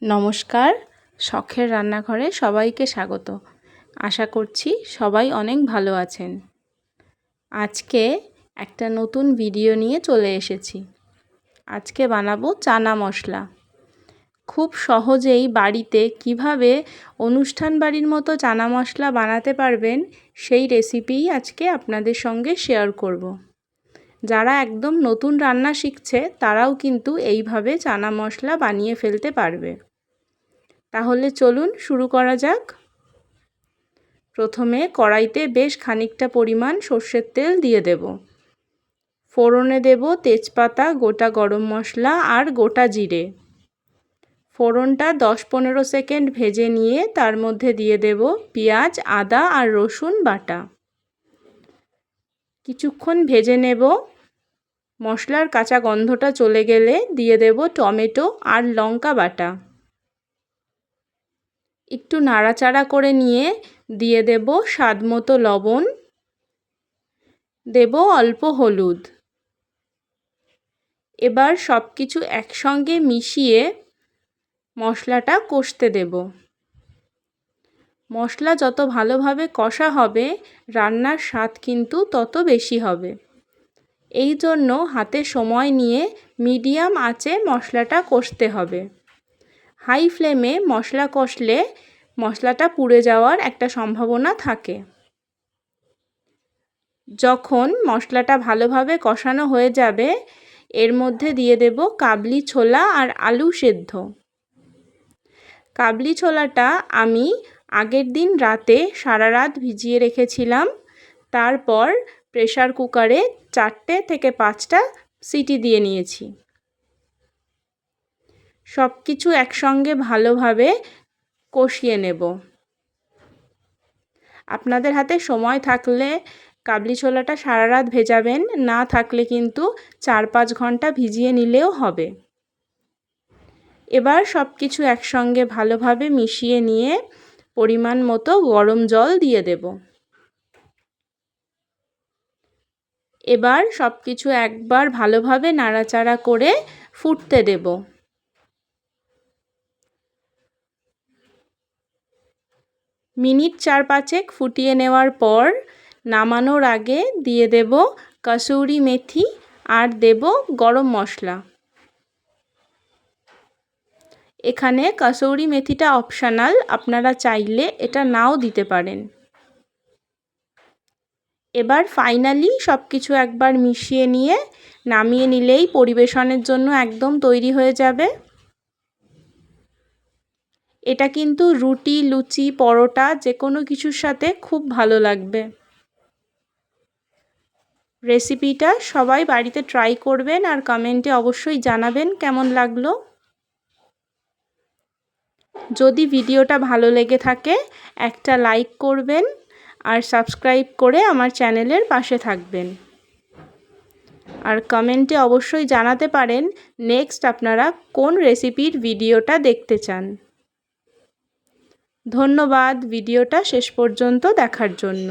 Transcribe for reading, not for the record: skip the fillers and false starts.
নমস্কার, শখের রান্নাঘরে সবাইকে স্বাগত। আশা করছি সবাই অনেক ভালো আছেন। আজকে একটা নতুন ভিডিও নিয়ে চলে এসেছি। আজকে বানাবো চানা মশলা। খুব সহজেই বাড়িতে কিভাবে অনুষ্ঠান বাড়ির মতো চানা মশলা বানাতে পারবেন সেই রেসিপিই আজকে আপনাদের সঙ্গে শেয়ার করব। যারা একদম নতুন রান্না শিখছে তারাও কিন্তু এইভাবে চানা মশলা বানিয়ে ফেলতে পারবে। তাহলে চলুন শুরু করা যাক। প্রথমে কড়াইতে বেশ খানিকটা পরিমাণ সর্ষের তেল দিয়ে দেব। ফোড়নে দেব তেজপাতা, গোটা গরম মশলা আর গোটা জিরে। ফোড়নটা 10-15 সেকেন্ড ভেজে নিয়ে তার মধ্যে দিয়ে দেব পেঁয়াজ, আদা আর রসুন বাটা। কিছুক্ষণ ভেজে নেব। মশলার কাঁচা গন্ধটা চলে গেলে দিয়ে দেব টমেটো আর লঙ্কা বাটা। একটু নাড়াচাড়া করে নিয়ে দিয়ে দেব স্বাদমতো লবণ, দেব অল্প হলুদ। এবার সব কিছু একসঙ্গে মিশিয়ে মশলাটা কষতে দেব। মশলা যত ভালোভাবে কষা হবে রান্নার স্বাদ কিন্তু তত বেশি হবে। এই জন্য হাতে সময় নিয়ে মিডিয়াম আঁচে মশলাটা কষতে হবে। হাই ফ্লেমে মশলা কষলে মশলাটা পুড়ে যাওয়ার একটা সম্ভাবনা থাকে। যখন মশলাটা ভালোভাবে কষানো হয়ে যাবে এর মধ্যে দিয়ে দেব কাবলি ছোলা আর আলু সেদ্ধ। কাবলি ছোলাটা আমি আগের দিন রাতে সারা রাত ভিজিয়ে রেখেছিলাম। তারপর প্রেসার কুকারে 4 থেকে 5টা সিটি দিয়ে নিয়েছি। সব কিছু একসঙ্গে ভালোভাবে কষিয়ে নেব। আপনাদের হাতে সময় থাকলে কাবলি ছোলাটা সারা রাত ভেজাবেন, না থাকলে কিন্তু 4-5 ঘন্টা ভিজিয়ে নিলেও হবে। এবার সব কিছু একসঙ্গে ভালোভাবে মিশিয়ে নিয়ে পরিমাণ মতো গরম জল দিয়ে দেব। এবার সব কিছু একবার ভালোভাবে নাড়াচাড়া করে ফুটতে দেব। মিনিট 4-5 ফুটিয়ে নেওয়ার পর নামানোর আগে দিয়ে দেব কসুরি মেথি আর দেব গরম মশলা। এখানে কসুরি মেথিটা অপশনাল, আপনারা চাইলে এটা নাও দিতে পারেন। এবার ফাইনালি সব কিছু একবার মিশিয়ে নিয়ে নামিয়ে নিলেই পরিবেশনের জন্য একদম তৈরি হয়ে যাবে। এটা কিন্তু রুটি, লুচি, পরোটা যে কোনো কিছুর সাথে খুব ভালো লাগবে। রেসিপিটা সবাই বাড়িতে ট্রাই করবেন আর কমেন্টে অবশ্যই জানাবেন কেমন লাগলো। যদি ভিডিওটা ভালো লেগে থাকে একটা লাইক করবেন আর সাবস্ক্রাইব করে আমার চ্যানেলের পাশে থাকবেন। আর কমেন্টে অবশ্যই জানাতে পারেন নেক্সট আপনারা কোন রেসিপির ভিডিওটা দেখতে চান। ধন্যবাদ ভিডিওটা শেষ পর্যন্ত দেখার জন্য।